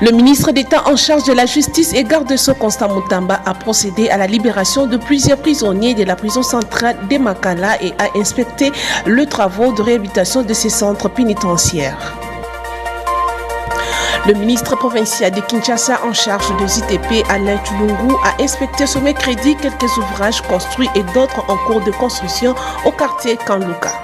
Le ministre d'État en charge de la justice et garde-sceaux Constant Mutamba a procédé à la libération de plusieurs prisonniers de la prison centrale de Makala et a inspecté les travaux de réhabilitation de ces centres pénitentiaires. Le ministre provincial de Kinshasa en charge des ITP, Alain Tulungu, a inspecté ce mercredi quelques ouvrages construits et d'autres en cours de construction au quartier Kanluka.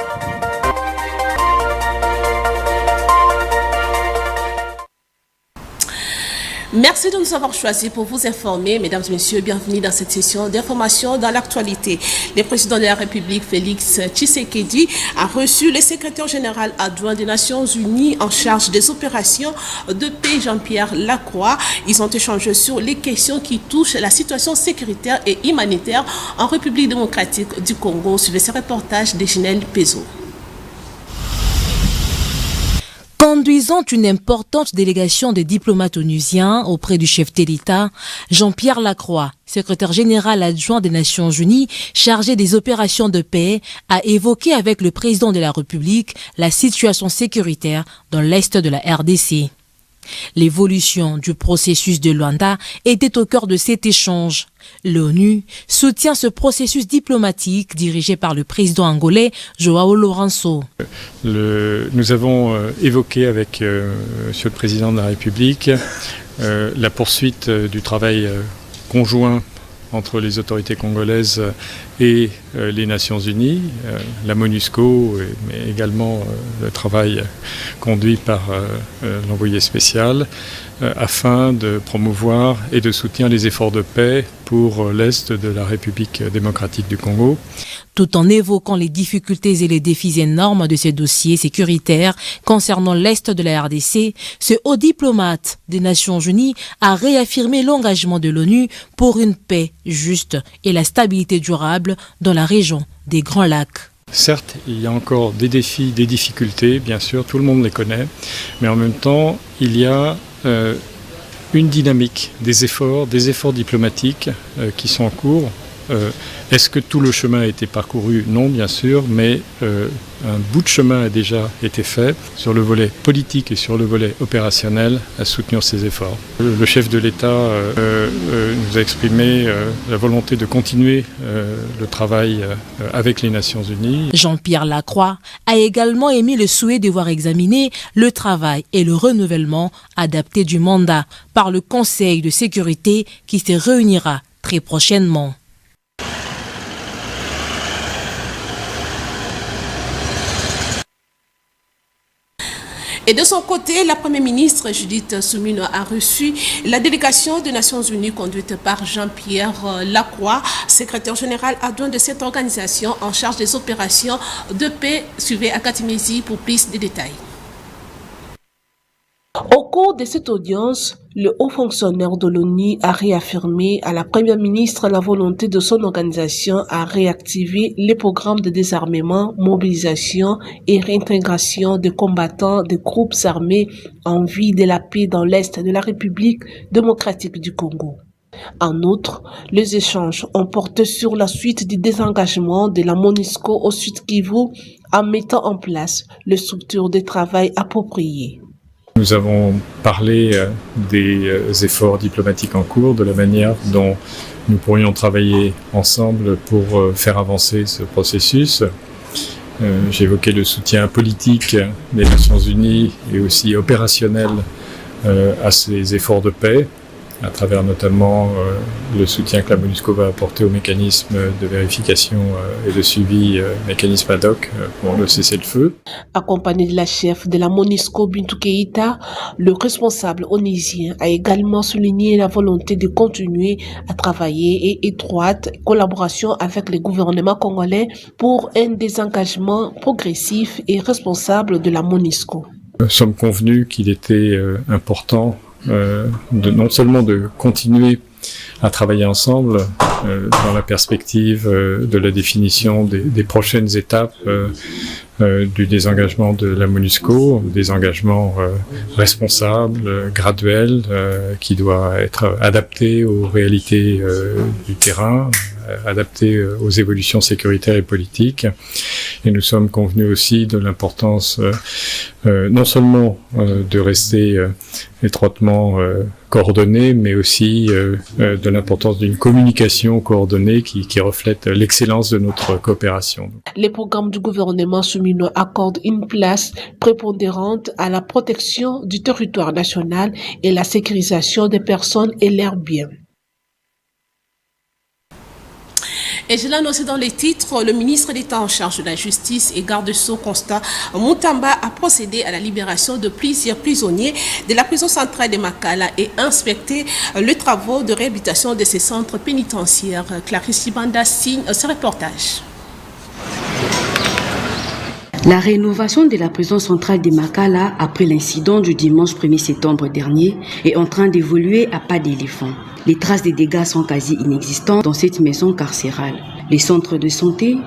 Merci de nous avoir choisis pour vous informer. Mesdames et messieurs, bienvenue dans cette session d'information dans l'actualité. Le président de la République, Félix Tshisekedi, a reçu le secrétaire général adjoint des Nations Unies en charge des opérations de paix, Jean-Pierre Lacroix. Ils ont échangé sur les questions qui touchent la situation sécuritaire et humanitaire en République démocratique du Congo. Suivez ce reportage de Ginelle Pezo. Conduisant une importante délégation de diplomates onusiens auprès du chef de l'État, Jean-Pierre Lacroix, secrétaire général adjoint des Nations Unies chargé des opérations de paix, a évoqué avec le président de la République la situation sécuritaire dans l'est de la RDC. L'évolution du processus de Luanda était au cœur de cet échange. L'ONU soutient ce processus diplomatique dirigé par le président angolais João Lourenço. Nous avons évoqué avec Monsieur le Président de la République la poursuite du travail conjoint entre les autorités congolaises et les Nations Unies, la MONUSCO, mais également le travail conduit par l'envoyé spécial, afin de promouvoir et de soutenir les efforts de paix pour l'Est de la République démocratique du Congo. Tout en évoquant les difficultés et les défis énormes de ces dossiers sécuritaires concernant l'Est de la RDC, ce haut diplomate des Nations Unies a réaffirmé l'engagement de l'ONU pour une paix juste et la stabilité durable dans la région des Grands Lacs. Certes, il y a encore des défis, des difficultés, bien sûr, tout le monde les connaît, mais en même temps, il y a une dynamique des efforts diplomatiques qui sont en cours. Est-ce que tout le chemin a été parcouru? Non, bien sûr, mais un bout de chemin a déjà été fait sur le volet politique et sur le volet opérationnel à soutenir ces efforts. Le chef de l'État nous a exprimé la volonté de continuer le travail avec les Nations Unies. Jean-Pierre Lacroix a également émis le souhait de voir examiner le travail et le renouvellement adapté du mandat par le Conseil de sécurité qui se réunira très prochainement. Et de son côté, la Première ministre Judith Suminwa a reçu la délégation des Nations Unies conduite par Jean-Pierre Lacroix, secrétaire général adjoint de cette organisation en charge des opérations de paix. Suivez Akatimezi pour plus de détails. Au cours de cette audience, le haut fonctionnaire de l'ONU a réaffirmé à la Première ministre la volonté de son organisation à réactiver les programmes de désarmement, mobilisation et réintégration des combattants des groupes armés en vue de la paix dans l'Est de la République démocratique du Congo. En outre, les échanges ont porté sur la suite du désengagement de la MONUSCO au Sud Kivu en mettant en place les structures de travail appropriées. Nous avons parlé des efforts diplomatiques en cours, de la manière dont nous pourrions travailler ensemble pour faire avancer ce processus. J'ai évoqué le soutien politique des Nations Unies et aussi opérationnel à ces efforts de paix, à travers notamment le soutien que la MONUSCO va apporter au mécanisme de vérification et de suivi, mécanisme ad hoc pour le cessez-le-feu. Accompagné de la chef de la MONUSCO, Bintou Keïta, le responsable onusien a également souligné la volonté de continuer à travailler et étroite collaboration avec le gouvernement congolais pour un désengagement progressif et responsable de la MONUSCO. Nous sommes convenus qu'il était important non seulement de continuer à travailler ensemble dans la perspective de la définition des prochaines étapes du désengagement de la MONUSCO, désengagement responsable, graduel, qui doit être adapté aux réalités du terrain, adapté aux évolutions sécuritaires et politiques. Et nous sommes convenus aussi de l'importance non seulement de rester étroitement coordonnés, mais aussi de l'importance d'une communication coordonnée qui reflète l'excellence de notre coopération. Les programmes du gouvernement souminois accordent une place prépondérante à la protection du territoire national et la sécurisation des personnes et leurs biens. Et je l'ai annoncé dans les titres, le ministre d'État en charge de la justice et garde-sceaux Constant Mutamba a procédé à la libération de plusieurs prisonniers de la prison centrale de Makala et inspecté les travaux de réhabilitation de ces centres pénitentiaires. Clarisse Chibanda signe ce reportage. La rénovation de la prison centrale de Makala après l'incident du dimanche 1er septembre dernier est en train d'évoluer à pas d'éléphant. Les traces des dégâts sont quasi inexistantes dans cette maison carcérale. Les centres de santé,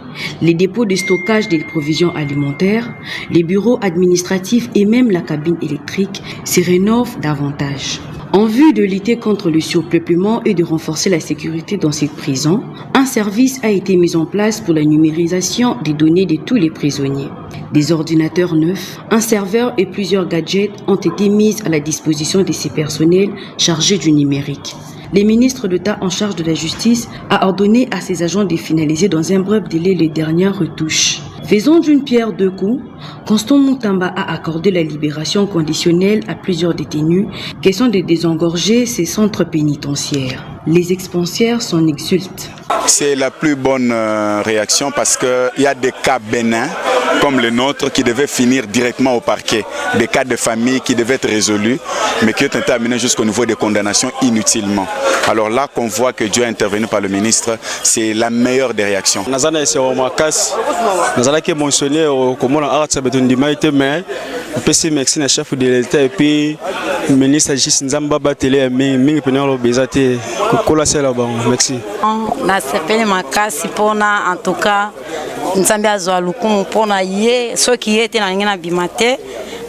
les dépôts de stockage des provisions alimentaires, les bureaux administratifs et même la cabine électrique se rénovent davantage. En vue de lutter contre le surpeuplement et de renforcer la sécurité dans cette prison, un service a été mis en place pour la numérisation des données de tous les prisonniers. Des ordinateurs neufs, un serveur et plusieurs gadgets ont été mis à la disposition de ces personnels chargés du numérique. Le ministre d'État en charge de la justice a ordonné à ses agents de finaliser dans un bref délai les dernières retouches. Faisant d'une pierre deux coups, Constant Mutamba a accordé la libération conditionnelle à plusieurs détenus qui sont de désengorger ces centres pénitentiaires. Les expensières s'en exultent. C'est la plus bonne réaction parce qu'il y a des cas bénins comme le nôtre qui devaient finir directement au parquet, des cas de famille qui devaient être résolus mais qui ont été amenés jusqu'au niveau des condamnations inutilement. Alors là qu'on voit que Dieu est intervenu par le ministre, c'est la meilleure des réactions. Chef de l'État et puis le ministre de la Justice Nzamba Batele mingi penalo bezate kola sela bango. Merci. Na sepele makasi pona en tout cas Nzambe azwa lukumu pona ye soki yete na ngina bimate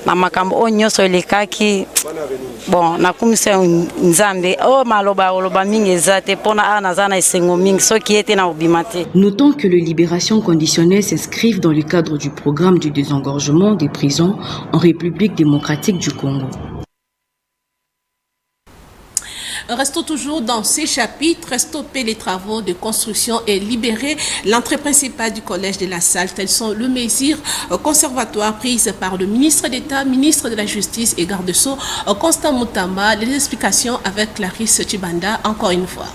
na makambo onyoso elekaki bon nakumisa Nzambe o maloba oloba mingi ezate pona anazana esengo mingi soki yete na obimate. Notons que les libérations conditionnelles s'inscrivent dans le cadre du programme du désengorgement des prisons en République démocratique du Congo. Restons toujours dans ces chapitres, stopper les travaux de construction et libérer l'entrée principale du collège de la Salle. Telles sont les mesures conservatoires prises par le ministre d'État, ministre de la Justice et garde-sceaux Constant Mutamba. Les explications avec Clarisse Chibanda encore une fois.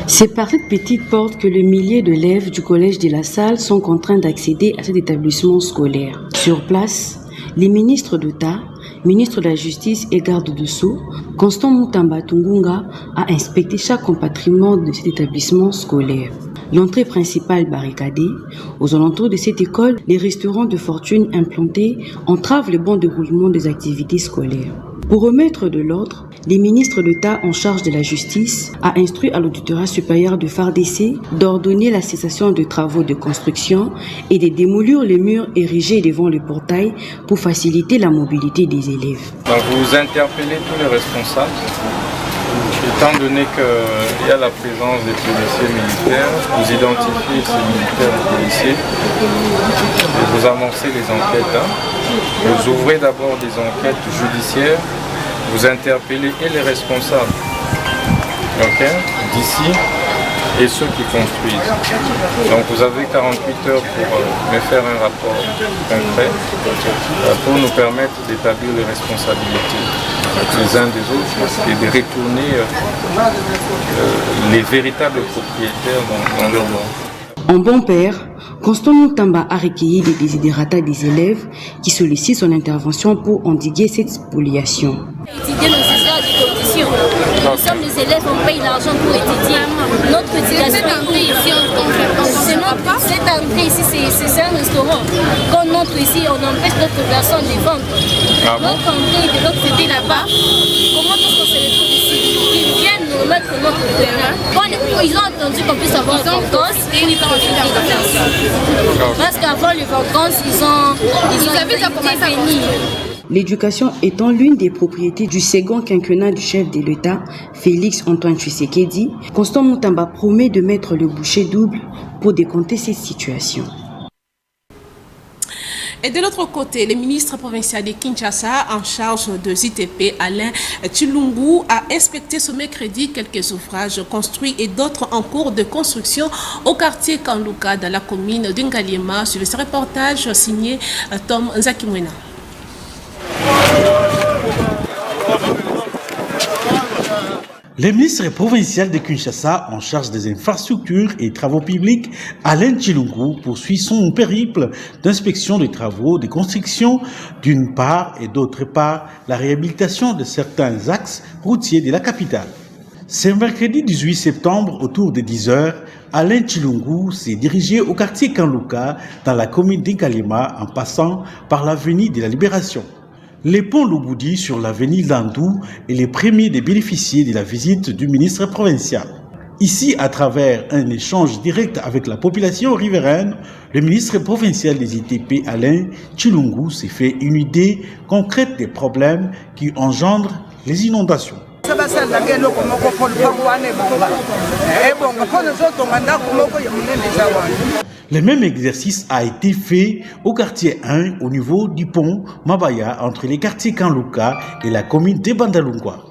C'est par cette petite porte que les milliers d'élèves du collège de la Salle sont contraints d'accéder à cet établissement scolaire. Sur place, les ministres d'État, ministre de la Justice et garde-sceaux, Constant Mutamba Tungunga a inspecté chaque compartiment de cet établissement scolaire. L'entrée principale barricadée, aux alentours de cette école, les restaurants de fortune implantés entravent le bon déroulement des activités scolaires. Pour remettre de l'ordre, les ministres d'État en charge de la justice a instruit à l'auditorat supérieur de FARDC d'ordonner la cessation de travaux de construction et de démolir les murs érigés devant le portail pour faciliter la mobilité des élèves. Donc vous interpellez tous les responsables, étant donné qu'il y a la présence des policiers militaires, vous identifiez ces militaires et policiers et vous amorcez les enquêtes. Vous ouvrez d'abord des enquêtes judiciaires, vous interpellez et les responsables d'ici et ceux qui construisent. Donc vous avez 48 heures pour me faire un rapport concret pour nous permettre d'établir les responsabilités les uns des autres et de retourner les véritables propriétaires dans leur droit. En bon père, Constant Mutamba a recueilli des désidératas des élèves qui sollicitent son intervention pour endiguer cette spoliation. Étudier nos histoires de conditions. Nous sommes les élèves, on paye l'argent pour étudier. Notre éducation ici, cette entrée ici, c'est un restaurant. Quand on entre ici, on empêche d'autres personnes de vendre. Notre entrée de l'autre côté là-bas, comment est-ce qu'on se retrouve ici? Ils viennent nous remettre notre terrain. Ils ont entendu qu'on puisse avoir des vacances et ils ont envie de faire ça. Parce qu'avant les vacances, ils ont déjà commencé à venir. L'éducation étant l'une des propriétés du second quinquennat du chef de l'État, Félix Antoine Tshisekedi, Constant Mutamba promet de mettre le bouchée double pour décompter cette situation. Et de l'autre côté, le ministre provincial de Kinshasa en charge de ZTP, Alain Tshilungu, a inspecté ce mercredi quelques ouvrages construits et d'autres en cours de construction au quartier Kanluka dans la commune d'Ngaliema. Sur ce reportage signé Tom Nzakimwena. Le ministre provincial de Kinshasa en charge des infrastructures et travaux publics, Alain Tshilungu, poursuit son périple d'inspection des travaux de construction d'une part et d'autre part la réhabilitation de certains axes routiers de la capitale. Ce mercredi 18 septembre, autour de 10 heures, Alain Tshilungu s'est dirigé au quartier Kanluka dans la commune d'Inkalima en passant par l'avenue de la Libération. Les ponts Lubudi sur l'avenue Landou est le premier des bénéficiaires de la visite du ministre provincial. Ici, à travers un échange direct avec la population riveraine, le ministre provincial des ITP, Alain Tshilungu, s'est fait une idée concrète des problèmes qui engendrent les inondations. Le même exercice a été fait au quartier 1 au niveau du pont Mabaya entre les quartiers Kanluka et la commune de Bandalungwa.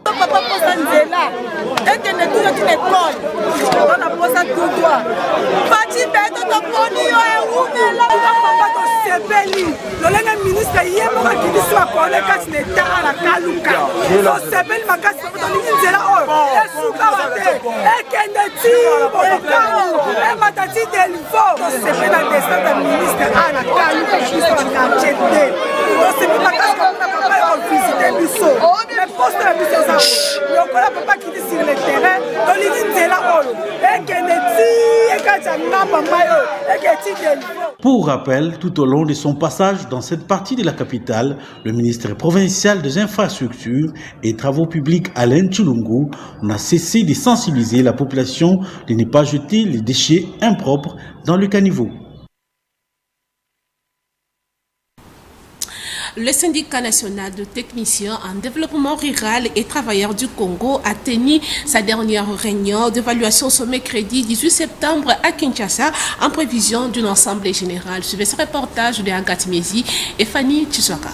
Pour rappel, tout au long de son passage dans cette partie de la capitale, le ministre provincial des infrastructures et travaux publics Alain Tshilungu n'a cessé de sensibiliser la population de ne pas jeter les déchets impropres dans le caniveau. Le syndicat national de techniciens en développement rural et travailleurs du Congo a tenu sa dernière réunion d'évaluation ce mercredi 18 septembre à Kinshasa en prévision d'une assemblée générale. Suivez ce reportage de Agathe Mézi et Fanny Tchiswaka.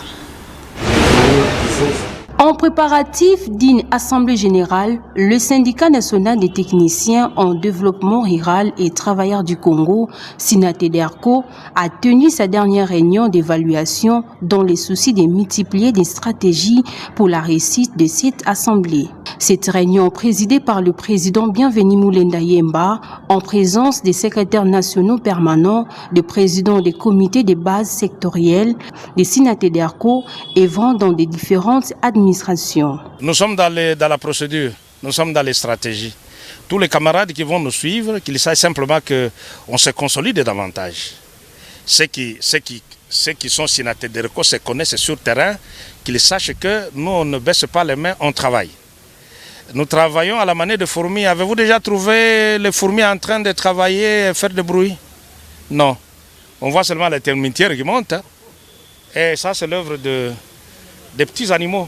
En préparatif d'une assemblée générale, le syndicat national des techniciens en développement rural et travailleurs du Congo, SINATEDERCO, a tenu sa dernière réunion d'évaluation dans les soucis de multiplier des stratégies pour la réussite de cette assemblée. Cette réunion présidée par le président Bienvenu Moulenda Yemba, en présence des secrétaires nationaux permanents, des présidents des comités de base sectoriels, des SINATEDERCO et vont dans des différentes administrations. Nous sommes dans la procédure, nous sommes dans les stratégies. Tous les camarades qui vont nous suivre, qu'ils sachent simplement qu'on se consolide davantage. Ceux qui sont SINATEDERCO se connaissent sur le terrain, qu'ils sachent que nous, on ne baisse pas les mains, on travaille. Nous travaillons à la manière de fourmis. Avez-vous déjà trouvé les fourmis en train de travailler et faire du bruit? Non. On voit seulement les termitières qui montent. Hein. Et ça, c'est l'œuvre des petits animaux.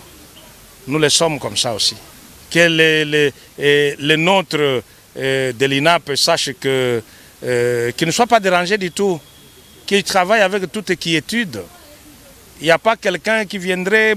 Nous les sommes comme ça aussi. Que les nôtres de l'INAP sachent qu'ils ne soient pas dérangés du tout, qu'ils travaillent avec toute quiétude. Il n'y a pas quelqu'un qui viendrait,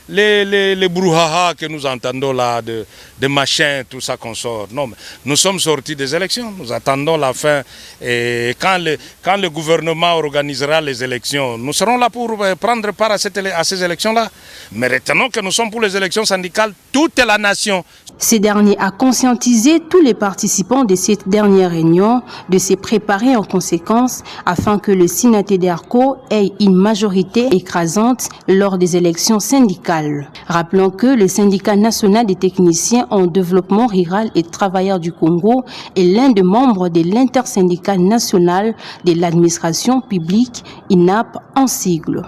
les brouhaha que nous entendons là, de machins, tout ça qu'on sort. Non, mais nous sommes sortis des élections, nous attendons la fin. Et quand le gouvernement organisera les élections, nous serons là pour prendre part à ces élections-là. Mais retenons que nous sommes pour les élections syndicales, toute la nation. Ces derniers a conscientisé tous les participants de cette dernière réunion de se préparer en conséquence afin que le SINATEDERCO ait une majorité écrasante lors des élections syndicales. Rappelons que le syndicat national des techniciens en développement rural et travailleurs du Congo est l'un des membres de l'intersyndicat national de l'administration publique, INAP en sigle.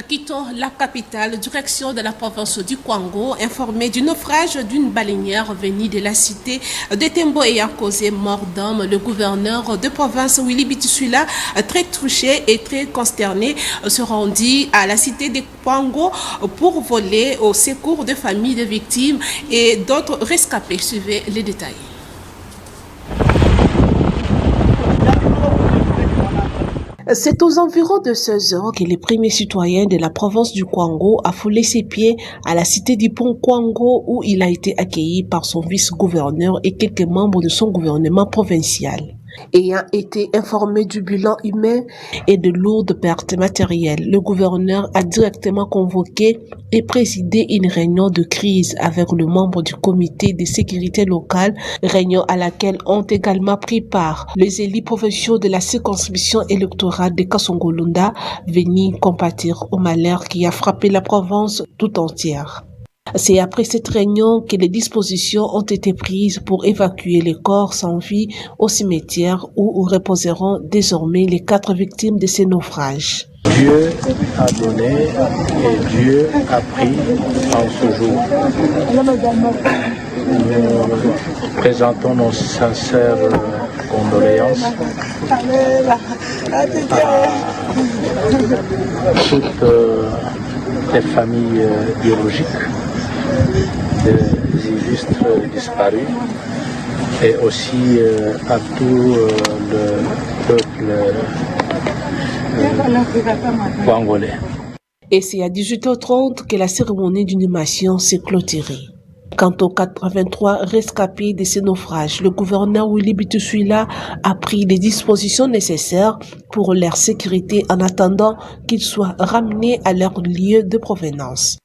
Quittons la capitale, direction de la province du Kwango, informé du naufrage d'une baleinière venue de la cité de Tembo et a causé mort d'homme. Le gouverneur de province, Willy Bitusula, très touché et très consterné, se rendit à la cité de Kwango pour voler au secours de familles de victimes et d'autres rescapés. Suivez les détails. C'est aux environs de 16 heures que le premier citoyen de la province du Kwango a foulé ses pieds à la cité du pont Kwango où il a été accueilli par son vice-gouverneur et quelques membres de son gouvernement provincial. Ayant été informé du bilan humain et de lourdes pertes matérielles, le gouverneur a directement convoqué et présidé une réunion de crise avec le membre du comité de sécurité locale, réunion à laquelle ont également pris part les élus provinciaux de la circonscription électorale de Kasongolunda, venus compatir au malheur qui a frappé la province tout entière. C'est après cette réunion que les dispositions ont été prises pour évacuer les corps sans vie au cimetière où reposeront désormais les 4 victimes de ces naufrages. Dieu a donné et Dieu a pris en ce jour. Nous présentons nos sincères condoléances à toutes les familles biologiques des illustres disparus et aussi à tout le peuple congolais. Et c'est à 18h30 que la cérémonie d'inhumation s'est clôturée. Quant aux 83 rescapés de ces naufrages, le gouverneur Willy Bitusula a pris les dispositions nécessaires pour leur sécurité en attendant qu'ils soient ramenés à leur lieu de provenance.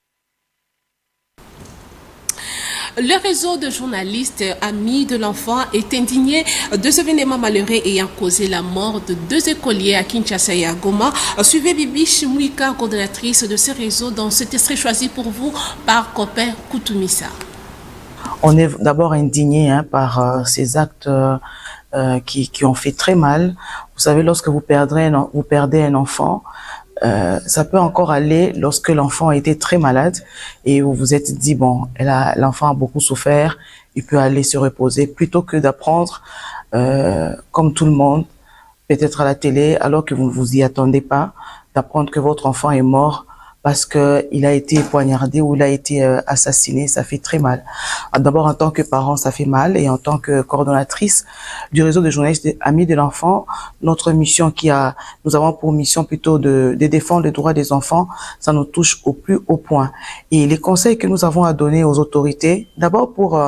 Le réseau de journalistes Amis de l'enfant est indigné de ce événement malheureux ayant causé la mort de 2 écoliers à Kinshasa et à Goma. Suivez Bibi Chimouika, coordonnatrice de ce réseau, dans cet extrait choisi pour vous par Copin Koutoumissa. On est d'abord indigné par ces actes qui ont fait très mal. Vous savez, lorsque vous perdez un enfant, ça peut encore aller lorsque l'enfant a été très malade et vous vous êtes dit, bon, l'enfant a beaucoup souffert, il peut aller se reposer, plutôt que d'apprendre, comme tout le monde, peut-être à la télé, alors que vous ne vous y attendez pas, d'apprendre que votre enfant est mort parce qu'il a été poignardé ou il a été assassiné. Ça fait très mal. D'abord, en tant que parent, ça fait mal, et en tant que coordonnatrice du réseau de journalistes Amis de l'enfant, notre mission nous avons pour mission plutôt de défendre les droits des enfants, ça nous touche au plus haut point. Et les conseils que nous avons à donner aux autorités, d'abord pour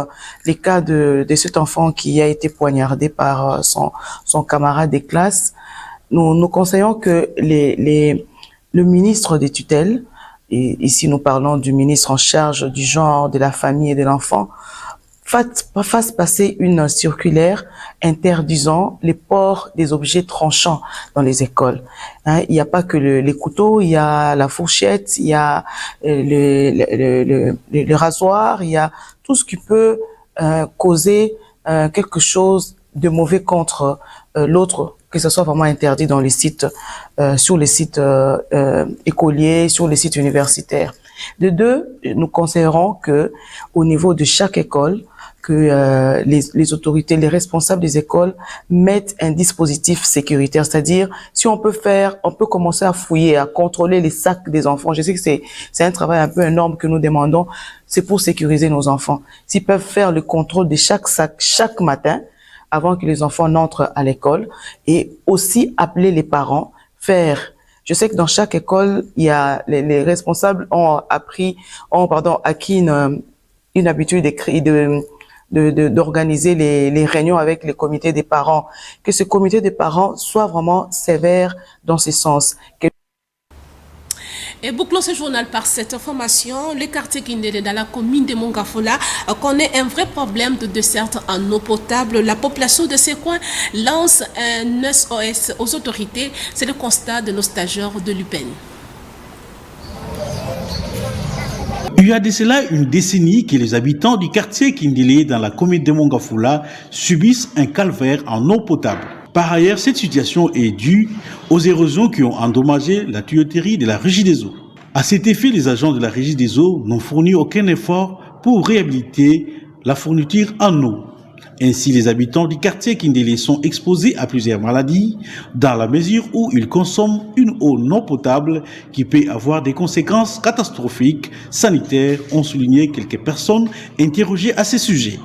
les cas de cet enfant qui a été poignardé par son camarade de classe, nous conseillons que le ministre des tutelles, et ici nous parlons du ministre en charge du genre, de la famille et de l'enfant, fasse passer une circulaire interdisant les ports des objets tranchants dans les écoles. Il n'y a pas que les couteaux, il y a la fourchette, il y a le rasoir, il y a tout ce qui peut causer quelque chose de mauvais contre l'autre, que ce soit vraiment interdit dans les sites, sur les sites écoliers, sur les sites universitaires. De deux, nous conseillerons que, au niveau de chaque école, que les autorités, les responsables des écoles mettent un dispositif sécuritaire, c'est-à-dire si on peut commencer à fouiller, à contrôler les sacs des enfants. Je sais que c'est un travail un peu énorme que nous demandons, c'est pour sécuriser nos enfants. S'ils peuvent faire le contrôle de chaque sac chaque matin, avant que les enfants n'entrent à l'école, et aussi appeler les parents, je sais que dans chaque école, il y a les responsables ont acquis une habitude d'organiser les réunions avec les comités des parents, que ce comité des parents soit vraiment sévère dans ce sens. Et bouclons ce journal par cette information. Le quartier Kindele dans la commune de Mongafola connaît un vrai problème de desserte en eau potable. La population de ces coins lance un SOS aux autorités. C'est le constat de nos stagiaires de l'UPEN. Il y a de cela une décennie que les habitants du quartier Kindele dans la commune de Mongafola subissent un calvaire en eau potable. Par ailleurs, cette situation est due aux érosions qui ont endommagé la tuyauterie de la Régie des eaux. À cet effet, les agents de la Régie des eaux n'ont fourni aucun effort pour réhabiliter la fourniture en eau. Ainsi, les habitants du quartier Kindélé sont exposés à plusieurs maladies dans la mesure où ils consomment une eau non potable qui peut avoir des conséquences catastrophiques sanitaires, ont souligné quelques personnes interrogées à ce sujet.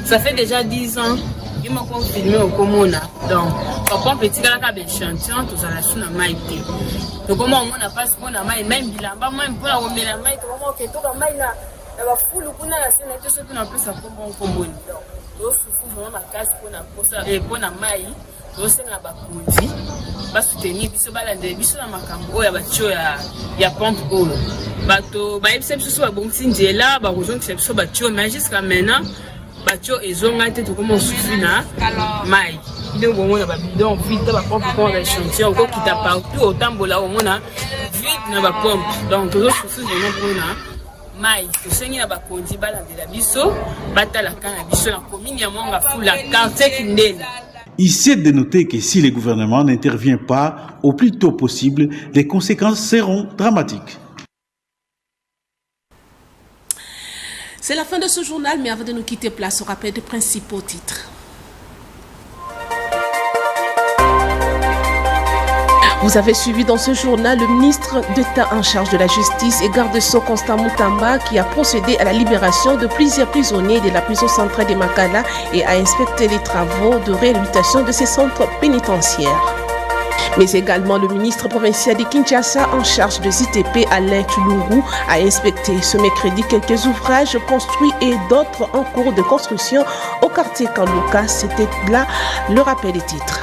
Ça fait déjà 10 ans que je suis filmé au Komona. Donc, quand on peut tirer la échantillon, tout ça là sur la maïté. Donc, comment on a pas ce qu'on a maï, même bilamba, même pour la remettre la maï, comment on fait tout la maï là, elle va fouler le coup là, c'est net, tout ce qu'on a plus à comprendre. Donc, vraiment ma casse pour la posa et pour la maï, donc c'est la bakoudi, pas soutenir, biso balade, biso la makambo, ya batio ya pompe eau. Bato, ba epsem so ba bonti ndela, ba rejoindre que c'est batio, mais jusqu'à maintenant, batio ezonga te to comment souffrir na maï. Donc on a ba bidon vide, ba pompe pour la échantillon, ko kita partout autant bola au mona vide na ba pompe. Donc toujours souffrir vraiment pour na maï, to sengi na ba kondi balade la biso, batala kana biso na commune ya monga fula quartier Kindéla. Ici est de noter que si le gouvernement n'intervient pas au plus tôt possible, les conséquences seront dramatiques. C'est la fin de ce journal, mais avant de nous quitter, place au rappel des principaux titres. Vous avez suivi dans ce journal le ministre d'État en charge de la justice et garde-sceau Constant Moutamba qui a procédé à la libération de plusieurs prisonniers de la prison centrale de Makala et a inspecté les travaux de réhabilitation de ces centres pénitentiaires. Mais également le ministre provincial de Kinshasa en charge de ZTP, Alain Tulungu, a inspecté ce mercredi quelques ouvrages construits et d'autres en cours de construction au quartier Kanlouka. C'était là le rappel des titres.